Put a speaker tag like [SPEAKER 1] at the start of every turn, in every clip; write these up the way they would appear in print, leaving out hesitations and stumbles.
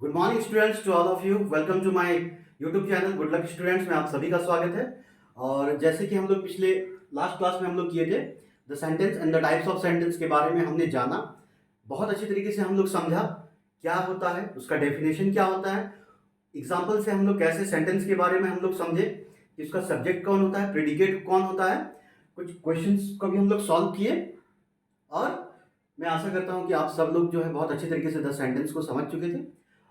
[SPEAKER 1] Good morning students to all of you. Welcome to my YouTube channel good luck students में आप सभी का स्वागत है। और जैसे कि हम लोग पिछले लास्ट क्लास में हम लोग किए थे the sentence and the types of sentence के बारे में हमने जाना, बहुत अच्छी तरीके से हम लोग समझा क्या होता है, उसका डेफिनेशन क्या होता है, एग्जाम्पल से हम लोग कैसे सेंटेंस के बारे में हम लोग समझे कि उसका सब्जेक्ट कौन होता है, प्रेडिकेट कौन होता है, कुछ क्वेश्चंस को भी हम लोग सॉल्व किए। और मैं आशा करता हूँ कि आप सब लोग जो है बहुत अच्छी तरीके से द सेंटेंस को समझ चुके थे।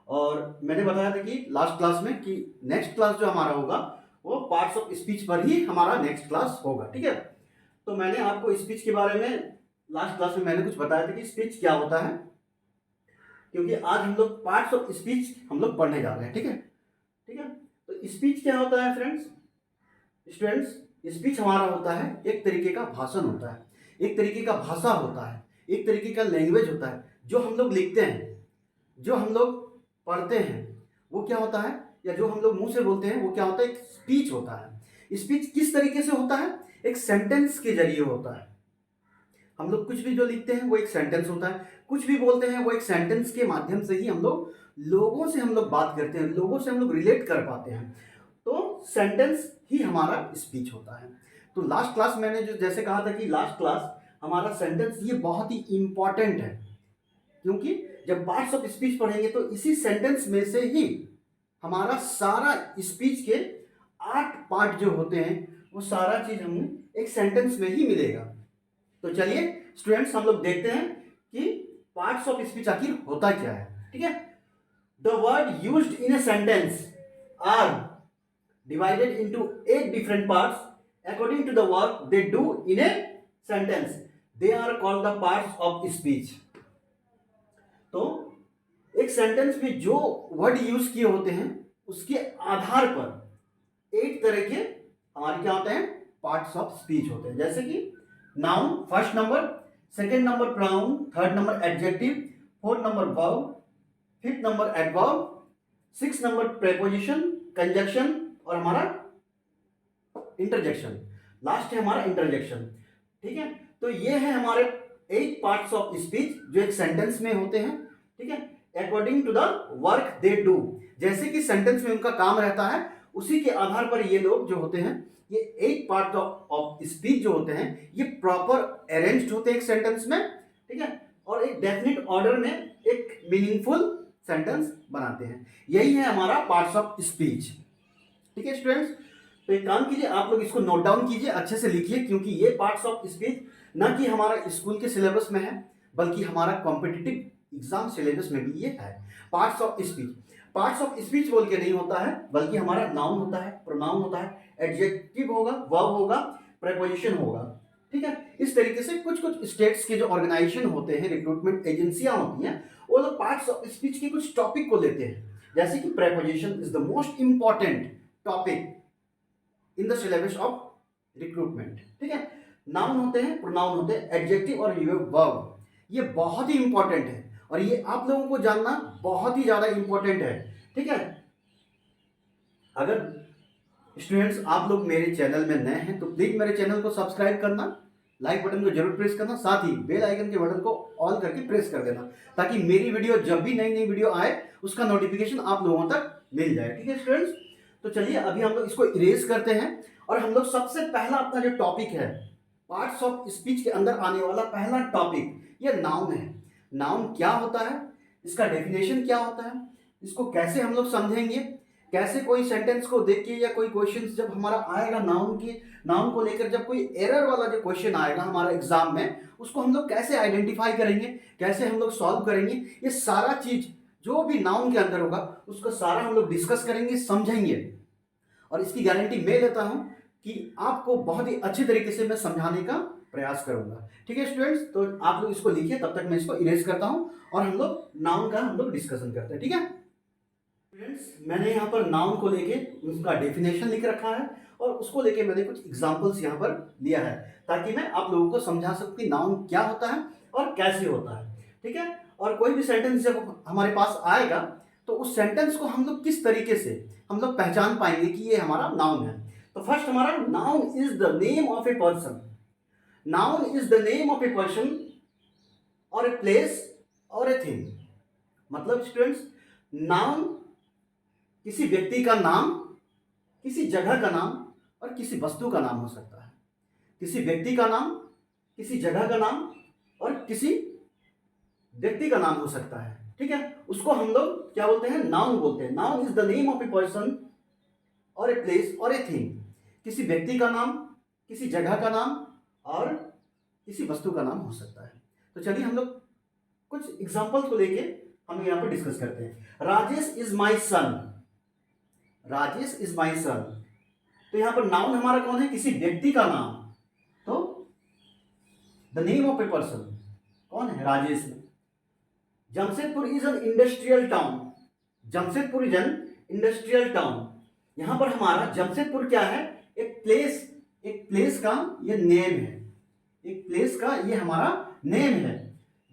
[SPEAKER 1] और मैंने बताया था कि लास्ट क्लास में कि नेक्स्ट क्लास जो हमारा होगा वो पार्ट्स ऑफ स्पीच पर ही हमारा नेक्स्ट क्लास होगा, ठीक है। तो मैंने आपको स्पीच के बारे में लास्ट क्लास में मैंने कुछ बताया था कि स्पीच क्या होता है, क्योंकि आज हम लोग पार्ट्स ऑफ स्पीच हम लोग पढ़ने जा रहे हैं, ठीक है। ठीक है, तो स्पीच क्या होता है फ्रेंड्स, स्टूडेंट्स? स्पीच हमारा होता है एक तरीके का भाषण होता है, एक तरीके का भाषा होता है, एक तरीके का लैंग्वेज होता है। जो हम लोग लिखते हैं, जो हम लोग पढ़ते हैं, वो क्या होता है, या जो हम लोग मुंह से बोलते हैं वो क्या होता है, एक स्पीच होता है। स्पीच किस तरीके से होता है? एक सेंटेंस के जरिए होता है। हम लोग कुछ भी जो लिखते हैं वो एक सेंटेंस होता है, कुछ भी बोलते हैं वो एक सेंटेंस के माध्यम से ही हम लोग लोगों से हम लोग बात करते हैं, लोगों से हम लोग रिलेट कर पाते हैं। तो सेंटेंस ही हमारा स्पीच होता है। तो लास्ट क्लास मैंने जो जैसे कहा था कि लास्ट क्लास हमारा सेंटेंस ये बहुत ही इंपॉर्टेंट है, क्योंकि जब पार्ट्स ऑफ स्पीच पढ़ेंगे तो इसी सेंटेंस में से ही हमारा सारा स्पीच के 8 पार्ट जो होते हैं वो सारा चीज हमें एक सेंटेंस में ही मिलेगा। तो चलिए स्टूडेंट्स हम लोग देखते हैं कि पार्ट्स ऑफ स्पीच आखिर होता क्या है, ठीक है। The word used in a sentence are divided into 8 different parts according to the work they do in a sentence. They are called the parts of speech. तो एक सेंटेंस में जो वर्ड यूज किए होते हैं उसके आधार पर 8 तरह के हमारे क्या होते हैं, पार्ट्स ऑफ स्पीच होते हैं। जैसे कि noun first number, second number pronoun, third number adjective, fourth number verb, fifth number adverb, six number preposition, conjunction और हमारा इंटरजेक्शन। लास्ट है हमारा इंटरजेक्शन, ठीक है। तो ये है हमारे 8 पार्ट्स ऑफ स्पीच जो एक सेंटेंस में होते हैं, ठीक है, according to the work they do. जैसे कि सेंटेंस में उनका काम रहता है उसी के आधार पर ये लोग जो होते हैं, ये 8 पार्ट ऑफ स्पीच जो होते हैं ये प्रॉपर अरेंज्ड होते हैं एक सेंटेंस में, ठीक है, और एक डेफिनेट ऑर्डर में एक मीनिंगफुल सेंटेंस बनाते हैं। यही है हमारा पार्ट्स ऑफ स्पीच, ठीक है स्टूडेंट्स। तो एक काम कीजिए, आप लोग इसको नोट डाउन कीजिए, अच्छे से लिखिए, क्योंकि ये पार्ट्स ऑफ स्पीच ना कि हमारा स्कूल के सिलेबस में है बल्कि हमारा कॉम्पिटिटिव एग्जाम सिलेबस में भी ये है। Parts of speech, parts of speech बोल के नहीं होता है, बल्कि हमारा नाउन होता है, प्रोनाउन होता है, एडजेक्टिव होगा, वर्ब होगा, प्रेपोजिशन होगा, ठीक है। इस तरीके से कुछ कुछ स्टेट्स के जो ऑर्गेनाइजेशन होते हैं, रिक्रूटमेंट एजेंसियां होती हैं, वो लोग पार्ट्स ऑफ स्पीच के कुछ टॉपिक को लेते हैं। जैसे कि preposition is the most important topic in the syllabus of recruitment, ठीक है। नाउन होते हैं, प्रोनाउन होते हैं, एडजेक्टिव और वर्ब, ये बहुत ही इंपॉर्टेंट है और ये आप लोगों को जानना बहुत ही ज्यादा इंपॉर्टेंट है, ठीक है। अगर स्टूडेंट्स आप लोग मेरे चैनल में नए हैं तो प्लीज मेरे चैनल को सब्सक्राइब करना, लाइक बटन को जरूर प्रेस करना, साथ ही बेल आइकन के बटन को ऑल करके प्रेस कर देना, ताकि मेरी वीडियो जब भी नई नई वीडियो आए उसका नोटिफिकेशन आप लोगों तक मिल जाए, ठीक है स्टूडेंट्स। तो चलिए अभी हम लोग इसको इरेज करते हैं और हम लोग सबसे पहला अपना जो टॉपिक है पार्ट्स ऑफ स्पीच के अंदर आने वाला पहला टॉपिक ये नाउन है। नाउन क्या होता है, इसका डेफिनेशन क्या होता है, इसको कैसे हम लोग समझेंगे, कैसे कोई सेंटेंस को देख के या कोई क्वेश्चन जब हमारा आएगा नाउन को लेकर, जब कोई एरर वाला जो क्वेश्चन आएगा हमारा एग्जाम में, उसको हम लोग कैसे आइडेंटिफाई करेंगे, कैसे हम लोग सॉल्व करेंगे, ये सारा चीज जो भी नाउन के अंदर होगा उसको सारा हम लोग डिस्कस करेंगे, समझेंगे। और इसकी गारंटी मैं लेता हूं कि आपको बहुत ही अच्छे तरीके से मैं समझाने का प्रयास करूंगा, ठीक है स्टूडेंट्स। तो आप लोग इसको लिखिए, तब तक मैं इसको इरेज करता हूं और हम लोग नाउन का हम लोग डिस्कशन करते हैं, ठीक है स्टूडेंट्स। मैंने यहाँ पर नाउन को लेके उसका डेफिनेशन लिख रखा है और उसको लेके मैंने कुछ एग्जांपल्स यहाँ पर लिया है, ताकि मैं आप लोगों को समझा सकूं कि नाउन क्या होता है और कैसे होता है, ठीक है। और कोई भी सेंटेंस जब हमारे पास आएगा तो उस सेंटेंस को हम लोग किस तरीके से हम लोग पहचान पाएंगे कि ये हमारा नाउन है। तो फर्स्ट हमारा noun is the name of a person. Noun is the name of a person और ए प्लेस और ए थिंग। मतलब स्टूडेंट्स नाउन किसी व्यक्ति का नाम, किसी जगह का नाम और किसी वस्तु का नाम हो सकता है। किसी व्यक्ति का नाम, किसी जगह का नाम और किसी व्यक्ति का नाम हो सकता है, ठीक है। उसको हम लोग क्या बोलते हैं, नाउन बोलते हैं। Noun is the name of a person और ए प्लेस और ए थिंग। किसी व्यक्ति का नाम, किसी जगह का नाम और किसी वस्तु का नाम हो सकता है। तो चलिए हम लोग कुछ एग्जांपल्स को लेके हम यहाँ पर डिस्कस करते हैं। Rajesh is my son, Rajesh is my son. तो यहाँ पर नाउन हमारा कौन है, किसी व्यक्ति का नाम। तो the name of a person कौन है, राजेश में। Jamshedpur is an industrial town, Jamshedpur is an industrial town. यहां पर हमारा जमशेदपुर क्या है, एक प्लेस का ये नेम है, एक प्लेस का ये हमारा नेम है।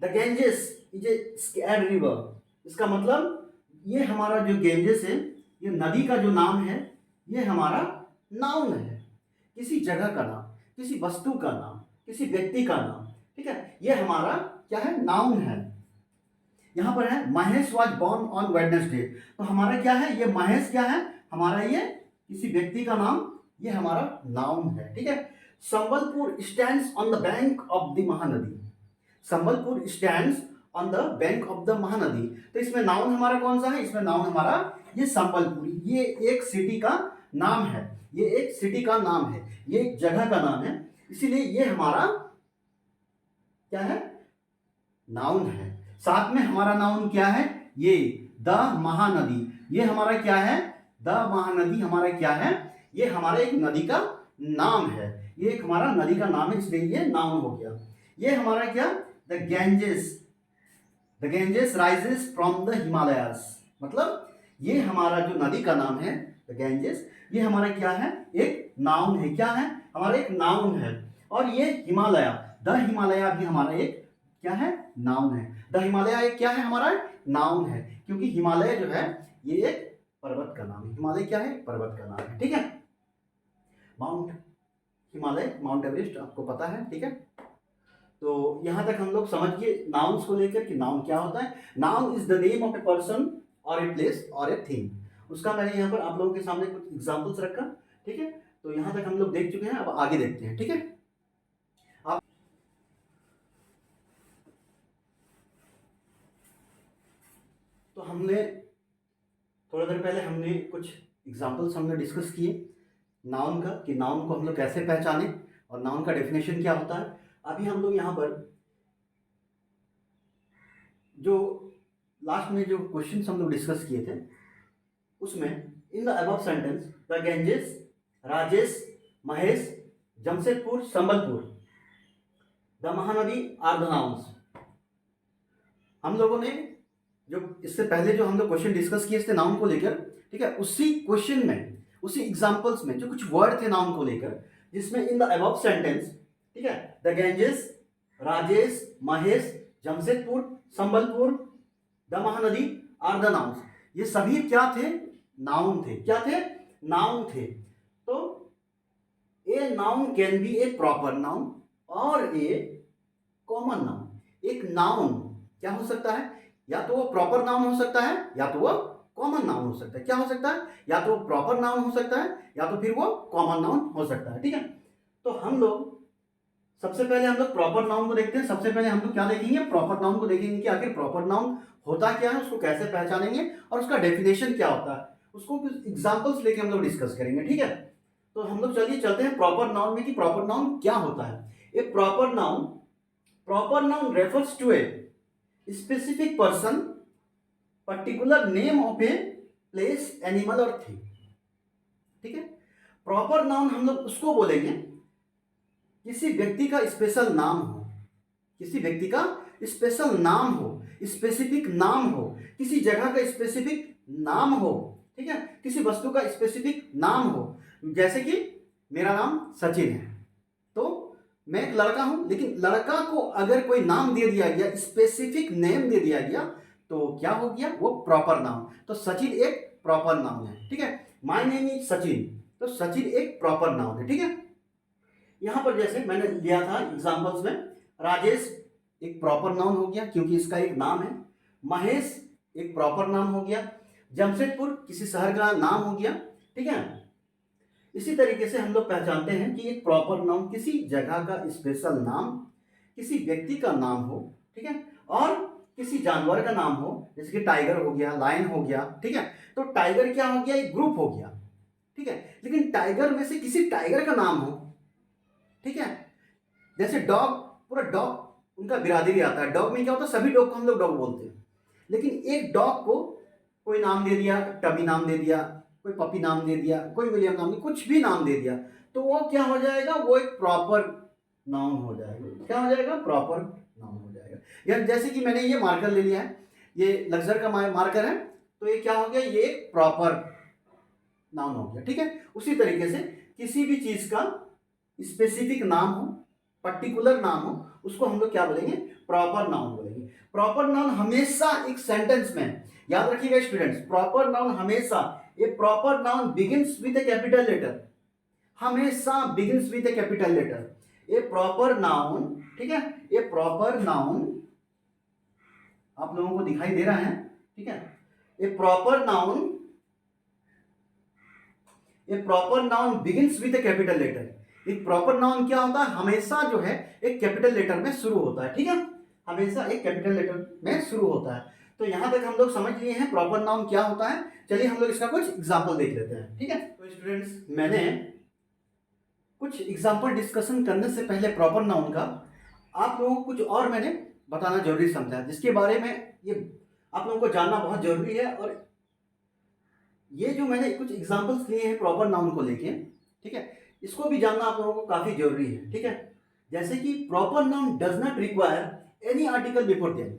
[SPEAKER 1] The Ganges is a स्कैड river, इसका मतलब ये हमारा जो गेंजेस है, ये नदी का जो नाम है, ये हमारा नाउन है। किसी जगह का नाम, किसी वस्तु का नाम, किसी व्यक्ति का नाम, ठीक है, ये हमारा क्या है, नाउन है। यहां पर है Mahesh was born on Wednesday. तो हमारा क्या है, ये महेश क्या है, हमारा ये किसी व्यक्ति का नाम, ये हमारा नाउन है, ठीक है। Sambalpur stands on the bank of the Mahanadi, Sambalpur stands on the bank of the Mahanadi. तो इसमें नाउन हमारा कौन सा है, इसमें नाउन हमारा ये संबलपुर, ये एक सिटी का नाम है, ये एक सिटी का नाम है, ये एक जगह का नाम है, इसीलिए ये हमारा क्या है, नाउन है। साथ में हमारा नाउन क्या है, ये द महानदी, ये हमारा क्या है, द महानदी हमारा क्या है, ये हमारे एक नदी का नाम है, ये एक हमारा नदी का नाम है, इसलिए ये नाउन हो गया। ये हमारा क्या, the Ganges rises from the Himalayas, मतलब ये हमारा जो नदी का नाम है द गैंजेस, ये हमारा क्या है, एक नाउन है। क्या है, हमारा एक नाउन है। और ये हिमालय, द हिमालय भी हमारा एक क्या है, नाउन है। द हिमालय एक क्या है, हमारा नाउन है, क्योंकि हिमालय जो है ये एक पर्वत का नाम है। हिमालय क्या है, पर्वत का नाम है, ठीक है। माउंट हिमालय, माउंट एवरेस्ट आपको पता है, ठीक है। तो यहां तक हम लोग समझ गए नाउन्स को लेकर कि नाउन क्या होता है। Noun is the name of a person और ए प्लेस और ए थिंग। उसका मैंने यहाँ पर आप लोगों के सामने कुछ एग्जांपल्स रखा, ठीक है। तो यहां तक हम लोग देख चुके हैं, अब आगे देखते हैं, ठीक है। आप तो हमने थोड़ी देर पहले हमने कुछ एग्जांपल्स हमने डिस्कस किए नाउन का, कि नाउन को हम लोग कैसे पहचाने और नाउन का डेफिनेशन क्या होता है। अभी हम लोग यहाँ पर जो लास्ट में जो क्वेश्चंस हम लोग डिस्कस किए थे, उसमें in the above sentence the Ganges, Rajesh, Mahesh, Jamshedpur, Sambalpur, the Mahanadi are the nouns. हम लोगों ने जो इससे पहले जो हम लोग क्वेश्चन डिस्कस किए थे नाउन को लेकर, ठीक है, उसी क्वेश्चन में, उसी एग्जांपल्स में जो कुछ वर्ड थे नाउन को लेकर, जिसमें इन द अबव सेंटेंस, ठीक है, the Ganges, Rajesh, Mahesh, Jamshedpur, Sambalpur, the Mahanadi are the nouns, ये सभी क्या थे, नाउन थे। क्या थे, नाउन थे। तो a noun can be a proper noun और ए कॉमन नाउन। एक नाउन क्या हो सकता है, या तो वो प्रॉपर नाउन हो सकता है, या तो वो कॉमन नाउन हो सकता है। क्या हो सकता है, या तो वो प्रॉपर नाउन हो सकता है, या तो फिर वो कॉमन नाउन हो सकता है, ठीक है। तो हम लोग सबसे पहले हम लोग प्रॉपर नाउन को देखते हैं। सबसे पहले हम लोग क्या देखेंगे, प्रॉपर नाउन को देखेंगे कि आखिर प्रॉपर नाउन होता क्या है, उसको कैसे पहचानेंगे और उसका डेफिनेशन क्या होता है, उसको कुछ एग्जांपल्स लेके हम लोग डिस्कस करेंगे, ठीक है। तो हम लोग चलिए चलते हैं प्रॉपर नाउन में कि प्रॉपर नाउन क्या होता है। A proper noun refers to a specific person, particular name of a place, animal और थिंग, ठीक है। प्रॉपर नाउन हम लोग उसको बोलेंगे किसी व्यक्ति का स्पेशल नाम हो, किसी व्यक्ति का स्पेशल नाम हो, स्पेसिफिक नाम हो, किसी जगह का स्पेसिफिक नाम हो, ठीक है, किसी वस्तु का स्पेसिफिक नाम हो। जैसे कि मेरा नाम सचिन है, तो मैं एक लड़का हूं, लेकिन लड़का को अगर कोई नाम दे दिया गया, स्पेसिफिक नेम दे दिया गया, तो क्या हो गया, वो प्रॉपर नाउन। तो सचिन एक प्रॉपर नाउन है, ठीक है। माय नेम इज सचिन, तो सचिन एक प्रॉपर नाउन है, ठीक है। यहां पर जैसे मैंने लिया था एग्जांपल्स में, राजेश एक प्रॉपर नाउन हो गया क्योंकि इसका एक नाम है, महेश एक प्रॉपर नाम हो गया जमशेदपुर किसी शहर का नाम हो गया, ठीक है। इसी तरीके से हम लोग पहचानते हैं कि एक प्रॉपर नाउन किसी जगह का स्पेशल नाम, किसी व्यक्ति का नाम हो, ठीक है, और किसी जानवर का नाम हो, जैसे कि टाइगर हो गया, लायन हो गया, ठीक है। तो टाइगर क्या हो गया, एक ग्रुप हो गया, ठीक है। लेकिन टाइगर में से किसी टाइगर का नाम हो, ठीक है। जैसे डॉग, पूरा डॉग उनका बिरादरी आता है। डॉग में क्या होता है, सभी डॉग को हम लोग डॉग बोलते हैं, लेकिन एक डॉग को कोई नाम दे दिया, टमी नाम दे दिया, कोई पपी नाम दे दिया, कोई विलियम नाम दे, कुछ भी नाम दे दिया, तो वो क्या हो जाएगा, वो एक प्रॉपर नाउन हो जाएगा। क्या हो जाएगा, प्रॉपर नाउन हो जाएगा। या जैसे कि मैंने ये मार्कर ले लिया है, ये लक्जर का मार्कर है, तो ये क्या हो गया, ये एक प्रॉपर नाउन हो गया, ठीक है। उसी तरीके से किसी भी चीज का स्पेसिफिक नाम हो, पर्टिकुलर नाम हो, उसको हम लोग क्या बोलेंगे, प्रॉपर नाउन बोलेंगे। प्रॉपर नाउन हमेशा एक सेंटेंस में, याद रखिएगा स्टूडेंट्स, प्रॉपर नाउन हमेशा, a proper noun begins with a capital letter, हमेशा begins with a capital letter. A proper noun, ठीक है, ए प्रॉपर नाउन आप लोगों को दिखाई दे रहा है, ठीक है। A proper noun, a proper noun begins with a capital letter. एक प्रॉपर नाउन क्या होता है, हमेशा जो है एक कैपिटल लेटर में शुरू होता है, ठीक है, हमेशा एक कैपिटल लेटर में शुरू होता है। तो यहां तक हम लोग समझ लिए हैं प्रॉपर नाउन क्या होता है। चलिए हम लोग इसका कुछ एग्जांपल देख लेते हैं, ठीक है। तो स्टूडेंट्स, मैंने कुछ एग्जांपल डिस्कशन करने से पहले प्रॉपर नाउन का आप लोगों को कुछ और मैंने बताना जरूरी समझा, जिसके बारे में ये आप लोगों को जानना बहुत जरूरी है। और ये जो मैंने कुछ एग्जांपल्स लिए हैं प्रॉपर नाउन को लेके, ठीक है, इसको भी जानना आप लोगों को काफी जरूरी है, ठीक है। जैसे कि proper noun does not require any article before them.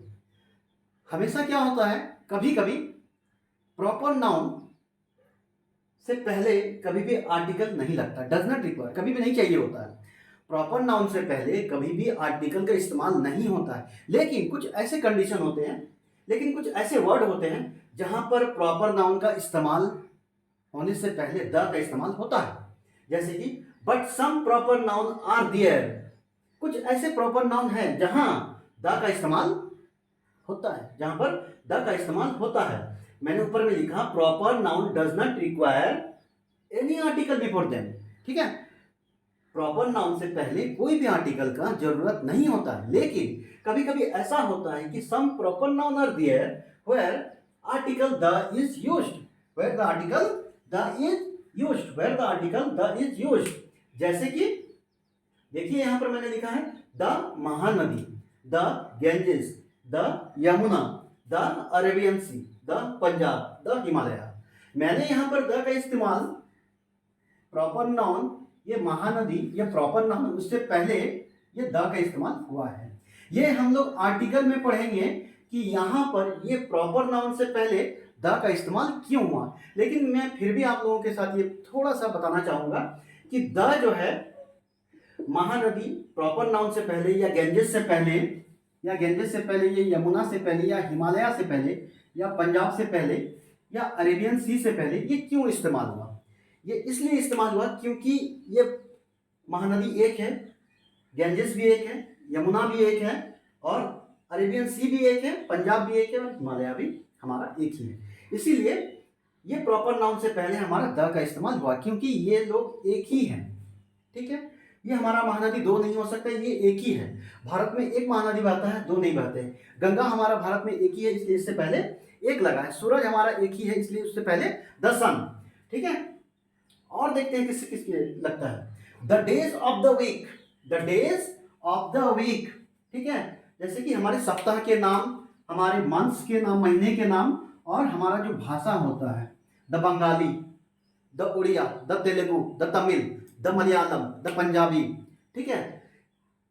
[SPEAKER 1] हमेशा क्या होता है, कभी कभी प्रॉपर नाउन से पहले कभी भी आर्टिकल नहीं लगता, डज नॉट रिक्वायर, कभी भी नहीं चाहिए होता है। प्रॉपर नाउन से पहले कभी भी आर्टिकल का इस्तेमाल नहीं होता है। लेकिन कुछ ऐसे कंडीशन होते हैं, लेकिन कुछ ऐसे वर्ड होते हैं जहां पर प्रॉपर नाउन का इस्तेमाल होने से पहले द का इस्तेमाल होता है। जैसे कि but some proper noun are there, कुछ ऐसे प्रॉपर नाउन है जहां द का इस्तेमाल होता है, जहां पर द का इस्तेमाल होता है। मैंने ऊपर में लिखा proper noun does not require any article before them, ठीक है। प्रॉपर नाउन से पहले कोई भी आर्टिकल का जरूरत नहीं होता है, लेकिन कभी कभी ऐसा होता है कि some proper noun are there where article the is used, where the article the is used, where the article the is used. जैसे कि देखिए यहां पर मैंने लिखा है the Mahanadi, the Ganges, the Yamuna, the Arabian Sea, the Punjab, the Himalaya. मैंने यहां पर द का इस्तेमाल प्रॉपर नाउन, ये महानदी, ये प्रॉपर नाउन, उससे पहले ये द का इस्तेमाल हुआ है। ये हम लोग आर्टिकल में पढ़ेंगे कि यहां पर ये प्रॉपर नाउन से पहले द का इस्तेमाल क्यों हुआ। लेकिन मैं फिर भी आप लोगों के साथ ये थोड़ा सा बताना चाहूंगा कि द जो है, महानदी प्रॉपर नाउन से पहले, या गेंजेस से पहले, या गेंजेस से पहले, ये यमुना से पहले, या हिमालय से पहले, या पंजाब से पहले, या अरेबियन सी से पहले, ये क्यों इस्तेमाल हुआ। ये इसलिए इस्तेमाल हुआ क्योंकि ये महानदी एक है, गेंजेस भी एक है, यमुना भी एक है, और अरेबियन सी भी एक है, पंजाब भी एक है, और हिमालय भी हमारा एक ही है। इसीलिए ये प्रॉपर नाउन से पहले हमारा द का इस्तेमाल हुआ, क्योंकि ये लोग एक ही हैं, ठीक है। ये हमारा महानदी दो नहीं हो सकता, ये एक ही है। भारत में एक महानदी बहता है, दो नहीं बहते हैं। गंगा हमारा भारत में एक ही है, इसलिए इससे पहले एक लगा है। सूरज हमारा एक ही है, इसलिए उससे पहले द सन, ठीक है। और देखते हैं किससे किसके लगता है। The days of the week, the days of the week, ठीक है। जैसे कि हमारे सप्ताह के नाम, हमारे मंथ्स के नाम, महीने के नाम, और हमारा जो भाषा होता है, the Bengali, the Oriya, the Telugu, the Tamil, the Malayalam, the Punjabi, ठीक है।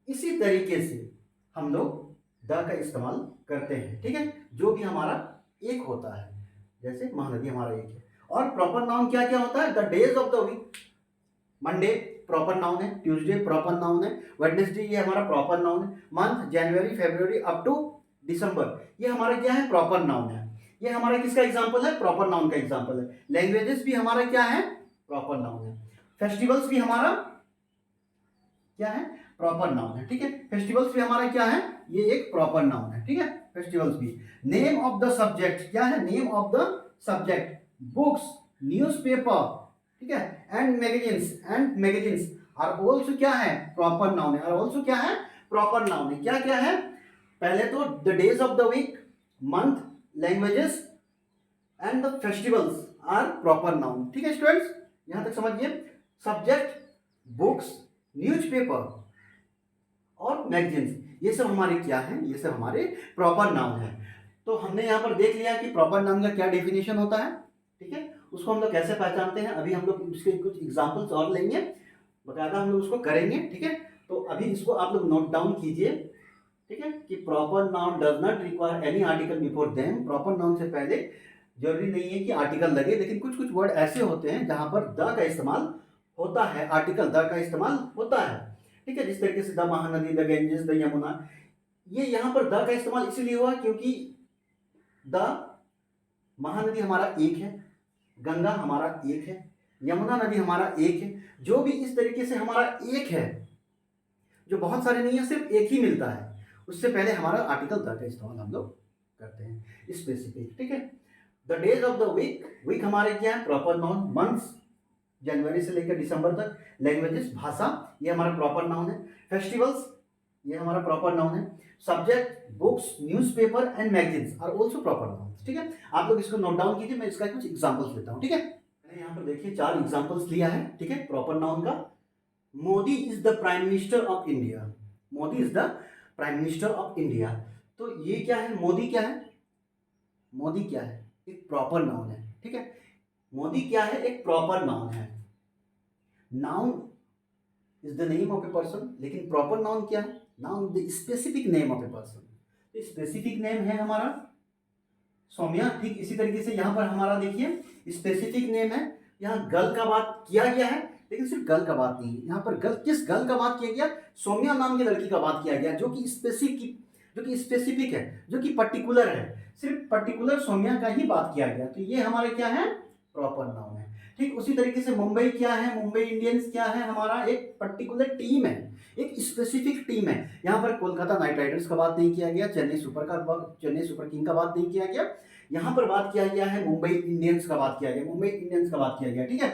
[SPEAKER 1] इसी तरीके से हम लोग द का इस्तेमाल करते हैं, ठीक है, जो भी हमारा एक होता है। जैसे महानदी हमारा एक है। और प्रॉपर नाउन क्या क्या होता है, the days of the week, Monday proper noun है, ट्यूसडे प्रॉपर नाउन है, वेडनेसडे ये हमारा प्रॉपर नाउन है, मंथ जनवरी फरवरी अप टू दिसंबर ये हमारा क्या है, प्रॉपर नाउन है। ये हमारा किसका एग्जांपल है, प्रॉपर नाउन का एग्जांपल है। लैंग्वेजेस भी हमारा क्या है, प्रॉपर नाउन है। फेस्टिवल्स भी हमारा क्या है, प्रॉपर नाउन है, ठीक है। फेस्टिवल्स भी हमारा क्या है, ये एक प्रॉपर नाउन है, ठीक है, फेस्टिवल्स भी। नेम ऑफ द सब्जेक्ट क्या है, name of the subject, books, newspaper, ठीक है, एंड मैगजीन्स आर ऑल्सो क्या है, प्रॉपर नाउन है, आर ऑल्सो क्या है, प्रॉपर नाउन है। क्या क्या है, पहले तो the days of the week, month, languages and the festivals are proper noun. ठीक है स्टूडेंट्स, यहां तक समझिए। सब्जेक्ट, बुक्स, न्यूज़पेपर और मैगजीन्स, ये सब हमारे क्या हैं, ये सब हमारे प्रॉपर नाउन है। तो हमने यहाँ पर देख लिया कि प्रॉपर नाउन का क्या डेफिनेशन होता है, ठीक है, उसको हम लोग कैसे पहचानते हैं। अभी हम लोग इसके कुछ एग्जांपल्स और लेंगे, बकायदा हम लोग उसको करेंगे, ठीक है। तो अभी इसको आप लोग नोट डाउन कीजिए, ठीक है, कि proper noun does not require any article before them. Proper noun से पहले जरूरी नहीं है कि आर्टिकल लगे, लेकिन कुछ कुछ वर्ड ऐसे होते हैं जहां पर द का इस्तेमाल होता है, आर्टिकल द का इस्तेमाल होता है, ठीक है। जिस तरीके से the Mahanadi, the Ganges, the Yamuna, ये यहाँ पर द का इस्तेमाल इसलिए हुआ क्योंकि द महानदी हमारा एक है, गंगा हमारा एक है, यमुना नदी हमारा एक है। जो भी इस तरीके से हमारा एक है, जो बहुत सारे नहीं है, सिर्फ एक ही मिलता है, उससे पहले हमारा आर्टिकल द का इस्तेमाल हम लोग करते हैं, स्पेसिफिक, ठीक है। The days of the week, week हमारे क्या है, प्रॉपर नाउन। मंथ्स, जनवरी से लेकर दिसंबर तक। लैंग्वेजेस, भाषा, ये हमारा प्रॉपर नाउन है। फेस्टिवल्स, ये हमारा प्रॉपर नाउन है। Subject, books, newspaper and magazines are also proper noun, ठीक है। आप लोग इसको नोट डाउन कीजिए, मैं इसका कुछ एग्जांपल्स लेता हूं, ठीक है। मैंने यहाँ पर देखिए 4 एग्जांपल्स लिया है, ठीक है, प्रॉपर नाउन का। Modi is the prime minister of India, Modi is the prime minister of India. तो ये क्या है, मोदी क्या है, मोदी क्या है, एक प्रॉपर नाउन है, ठीक है। मोदी क्या है, एक प्रॉपर नाउन है। Noun is the name of a person, लेकिन प्रॉपर नाउन क्या है, noun the specific name of a person. Specific name है हमारा सौम्या, ठीक इसी तरीके से यहाँ पर हमारा देखिए स्पेसिफिक नेम है। यहाँ गर्ल का बात किया गया है, लेकिन सिर्फ गर्ल का बात नहीं है, यहाँ पर गर्ल, किस गर्ल का बात किया गया, सौम्या नाम की लड़की का बात किया गया, जो कि स्पेसिफिक है, जो कि पर्टिकुलर है, सिर्फ पर्टिकुलर सौम्या का ही बात किया गया। तो ये हमारे क्या है, प्रॉपर नाउन है। ठीक उसी तरीके से मुंबई क्या है, मुंबई इंडियंस क्या है, हमारा एक पर्टिकुलर टीम है, एक स्पेसिफिक टीम है। यहाँ पर कोलकाता नाइट राइडर्स का बात नहीं किया गया, चेन्नई सुपर किंग का बात नहीं किया गया, यहाँ पर बात किया गया है मुंबई इंडियंस का बात किया गया, मुंबई इंडियंस का बात किया गया, ठीक है।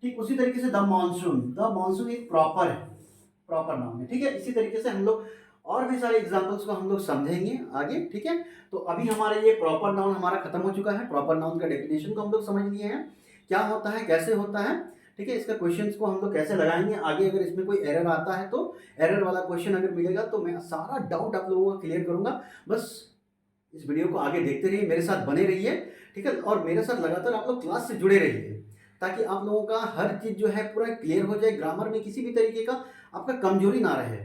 [SPEAKER 1] ठीक उसी तरीके से द मानसून एक प्रॉपर नाउन है, ठीक है। इसी तरीके से हम लोग और भी सारे एग्जांपल्स को हम लोग समझेंगे आगे, ठीक है। तो अभी हमारे ये प्रॉपर नाउन हमारा खत्म हो चुका है। प्रॉपर नाउन का डेफिनेशन को हम लोग समझ लिए हैं, क्या होता है, कैसे होता है, ठीक है। इसका क्वेश्चंस को हम लोग कैसे लगाएंगे आगे, अगर इसमें कोई एरर आता है तो एरर वाला क्वेश्चन अगर मिलेगा तो मैं सारा डाउट आप लोगों का क्लियर करूंगा। बस इस वीडियो को आगे देखते रहिए, मेरे साथ बने रहिए, ठीक है। और मेरे साथ लगातार आप लोग क्लास से जुड़े रहिए, ताकि आप लोगों का हर चीज जो है पूरा क्लियर हो जाए। ग्रामर में किसी भी तरीके का आपका कमजोरी ना रहे,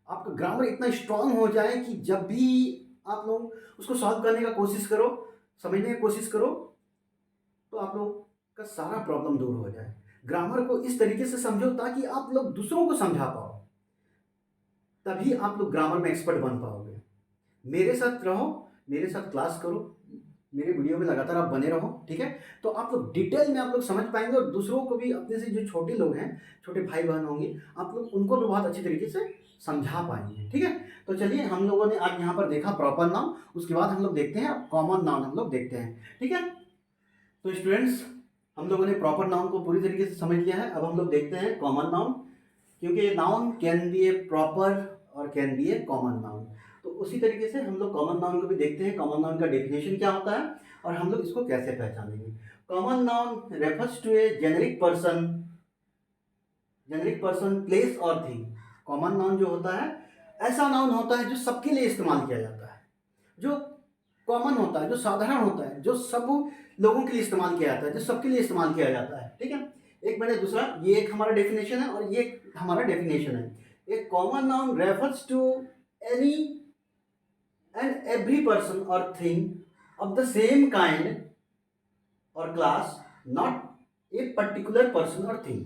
[SPEAKER 1] आपका ग्रामर इतना स्ट्रांग हो जाए कि जब भी आप लोग उसको सॉल्व करने का कोशिश करो, समझने की कोशिश करो, तो आप लोग का सारा प्रॉब्लम दूर हो जाए। ग्रामर को इस तरीके से समझो ताकि आप लोग दूसरों को समझा पाओ, तभी आप लोग ग्रामर में एक्सपर्ट बन पाओगे। मेरे साथ रहो, मेरे साथ क्लास करो, मेरे वीडियो में लगातार आप बने रहो, ठीक है। तो आप लोग डिटेल में आप लोग समझ पाएंगे, और दूसरों को भी, अपने से जो छोटे लोग हैं, छोटे भाई बहन होंगे, आप लोग उनको भी बहुत अच्छी तरीके से समझा पाएंगे, ठीक है। तो चलिए, हम लोगों ने आज यहाँ पर देखा प्रॉपर नाउन, उसके बाद हम लोग देखते हैं अब कॉमन नाउन हम लोग देखते हैं, ठीक है। तो स्टूडेंट्स, हम लोगों ने प्रॉपर नाउन को पूरी तरीके से समझ लिया है। अब हम लोग देखते हैं कॉमन नाउन, क्योंकि noun can be a proper और can be a common noun. तो उसी तरीके से हम लोग कॉमन नाउन को भी देखते हैं, कॉमन नाउन का डेफिनेशन क्या होता है और हम लोग इसको कैसे पहचानेंगे। Common noun refers to a generic person, place और थिंग। कॉमन नाउन जो होता है, ऐसा नाउन होता है जो सबके लिए इस्तेमाल किया जाता है, जो कॉमन होता है, जो साधारण होता है, जो सब लोगों के लिए इस्तेमाल किया जाता है, जो सबके लिए इस्तेमाल किया जाता है, ठीक है। एक मैंने दूसरा, ये एक हमारा डेफिनेशन है और ये हमारा डेफिनेशन है। एक common noun refers to any and every person और thing of the same kind और class, not a particular person और थिंग।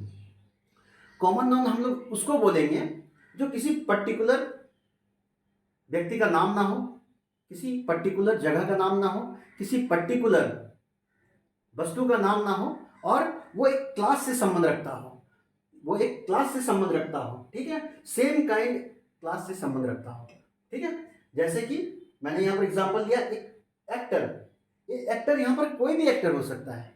[SPEAKER 1] कॉमन नाउन हम लोग उसको बोलेंगे जो किसी पर्टिकुलर व्यक्ति का नाम ना हो, किसी पर्टिकुलर जगह का नाम ना हो, किसी पर्टिकुलर वस्तु का नाम ना हो, और वो एक क्लास से संबंध रखता हो, ठीक है। सेम काइंड क्लास से संबंध रखता हो, ठीक है। जैसे कि मैंने यहाँ पर एग्जांपल दिया, एक ये एक्टर यहाँ पर कोई भी एक्टर हो सकता है।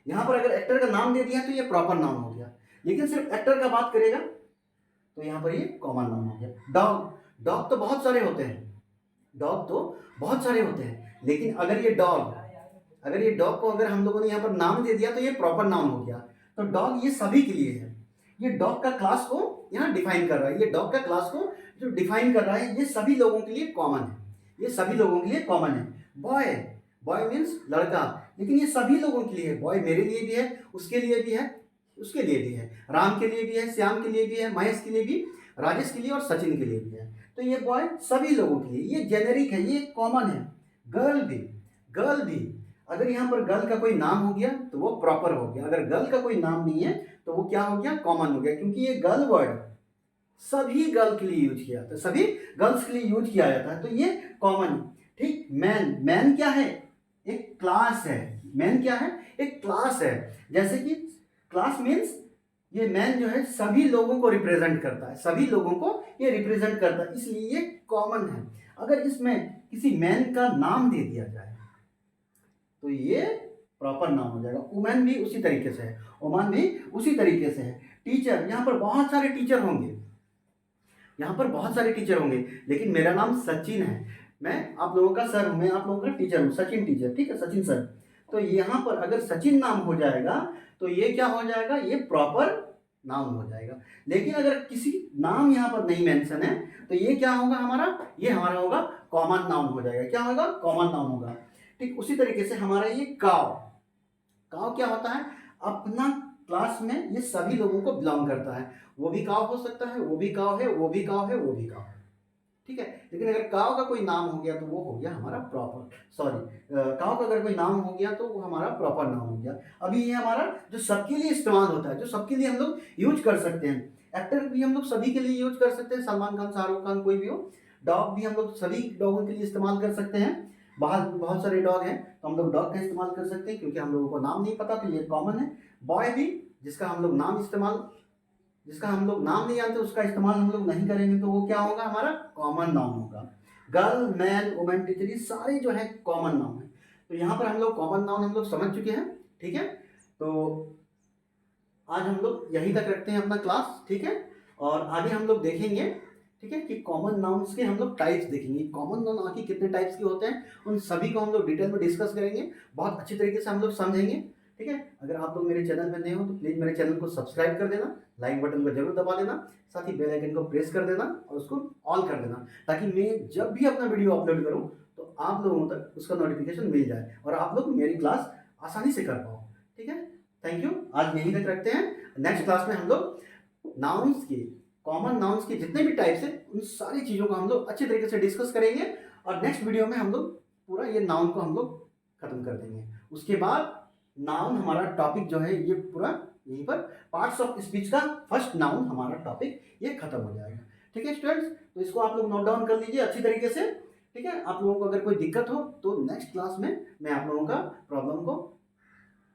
[SPEAKER 1] यहाँ पर अगर एक्टर का नाम दे दिया तो ये प्रॉपर नाउन हो गया, लेकिन सिर्फ एक्टर का बात करेगा तो यहाँ पर ये कॉमन नाउन हो गया। डॉग, डॉग तो बहुत सारे होते हैं, डॉग तो बहुत सारे होते हैं, लेकिन अगर ये डॉग को अगर हम लोगों ने यहाँ पर नाम दे दिया तो ये प्रॉपर नाउन हो गया। तो डॉग ये सभी के लिए है, ये डॉग का क्लास को यहाँ डिफाइन कर रहा है, ये डॉग का क्लास को जो डिफाइन कर रहा है, ये सभी लोगों के लिए कॉमन है, ये सभी लोगों के लिए कॉमन है। बॉय, बॉय मीन्स लड़का, लेकिन ये सभी लोगों के लिए है। बॉय मेरे लिए भी है, उसके लिए भी है, उसके लिए भी है, राम के लिए भी है, श्याम के लिए भी है, महेश के लिए भी, राजेश के लिए और सचिन के लिए भी है। तो ये बॉय सभी लोगों के लिए, ये जेनेरिक है, ये कॉमन है। गर्ल भी, गर्ल भी, अगर यहाँ पर गर्ल का कोई नाम हो गया तो वो प्रॉपर हो गया, अगर गर्ल का कोई नाम नहीं है तो वो क्या हो गया, कॉमन हो गया, क्योंकि ये गर्ल वर्ड सभी गर्ल के लिए यूज किया जाता है, सभी गर्ल्स के लिए यूज किया जाता है, तो ये कॉमन। ठीक, मैन, मैन क्या है, एक क्लास है, मैन क्या है, एक क्लास है। जैसे कि क्लास मीन्स ये मैन जो है सभी लोगों को रिप्रेजेंट करता है, सभी लोगों को ये रिप्रेजेंट करता है, इसलिए ये कॉमन है। अगर इसमें किसी मैन का नाम दे दिया जाए तो ये प्रॉपर नाउन हो जाएगा। वुमेन भी उसी तरीके से है, वुमन भी उसी तरीके से है। टीचर, यहाँ पर बहुत सारे टीचर होंगे, यहाँ पर बहुत सारे टीचर होंगे, लेकिन मेरा नाम सचिन है, मैं आप लोगों का सर हूँ, मैं आप लोगों का टीचर हूँ, सचिन टीचर, ठीक है, सचिन सर। तो यहाँ पर अगर सचिन नाम हो जाएगा तो ये क्या हो जाएगा, ये प्रॉपर नाउन हो जाएगा। लेकिन अगर किसी नाम यहाँ पर नहीं मेंशन है तो ये क्या होगा हमारा, ये हमारा होगा कॉमन नाउन हो जाएगा। क्या होगा, कॉमन नाउन होगा। ठीक उसी तरीके से हमारा ये काव, काव क्या होता है, अपना क्लास में ये सभी लोगों को बिलोंग करता है, वो भी काव हो सकता है, वो भी काव है, वो भी काव है, वो भी काव है, ठीक है। लेकिन अगर काव का कोई नाम हो गया तो वो हो गया हमारा प्रॉपर, काव का अगर कोई नाम हो गया तो वो हमारा प्रॉपर नाम हो गया। अभी ये हमारा जो सबके लिए इस्तेमाल होता है, जो सबके लिए हम लोग यूज कर सकते हैं, एक्टर भी हम लोग सभी के लिए यूज कर सकते हैं, सलमान खान, शाहरुख खान, कोई भी हो। डॉग भी हम लोग सभी डॉगों के लिए इस्तेमाल कर सकते हैं, बाहर बहुत सारे डॉग हैं तो हम लोग डॉग का इस्तेमाल कर सकते हैं, क्योंकि हम लोगों को नाम नहीं पता तो ये कॉमन है। बॉय भी, जिसका हम लोग नाम नहीं जानते उसका इस्तेमाल हम लोग नहीं करेंगे तो वो क्या होगा, हमारा कॉमन नाउन होगा। गर्ल, मैन, वुमेन, टीचर, ये सारे जो है कॉमन नाउन है। तो यहाँ पर हम लोग कॉमन नाउन हम लोग समझ चुके हैं, ठीक है। तो आज हम लोग यहीं तक रखते हैं अपना क्लास, ठीक है। और आगे हम लोग देखेंगे, ठीक है, कि कॉमन नाउन्स के हम लोग टाइप्स देखेंगे, कॉमन नाउन आखिर कितने टाइप्स के होते हैं, उन सभी को हम लोग डिटेल में डिस्कस करेंगे, बहुत अच्छी तरीके से हम लोग समझेंगे, ठीक है। अगर आप लोग मेरे चैनल में नए हो तो प्लीज़ मेरे चैनल को सब्सक्राइब कर देना, लाइक बटन को जरूर दबा देना, साथ ही बेल आइकन को प्रेस कर देना और उसको ऑल कर देना, ताकि मैं जब भी अपना वीडियो अपलोड करूँ तो आप लोगों तक उसका नोटिफिकेशन मिल जाए और आप लोग मेरी क्लास आसानी से कर पाओ, ठीक है। थैंक यू, आज यहीं तक रखते हैं। नेक्स्ट क्लास में हम लोग नाउन्स की, कॉमन नाउन्स की जितने भी टाइप्स हैं उन सारी चीज़ों को हम लोग अच्छे तरीके से डिस्कस करेंगे और नेक्स्ट वीडियो में हम लोग पूरा ये नाउन को हम लोग खत्म कर देंगे। उसके बाद नाउन हमारा टॉपिक जो है ये पूरा यहीं पर पार्ट्स ऑफ स्पीच का फर्स्ट नाउन हमारा टॉपिक ये खत्म हो जाएगा, ठीक है स्टूडेंट्स। तो इसको आप लोग नोट डाउन कर लीजिए अच्छी तरीके से, ठीक है। आप लोगों को अगर कोई दिक्कत हो तो नेक्स्ट क्लास में मैं आप लोगों का प्रॉब्लम को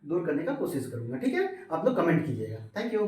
[SPEAKER 1] दूर करने का कोशिश करूंगा, ठीक है। आप लोग कमेंट कीजिएगा। Thank you.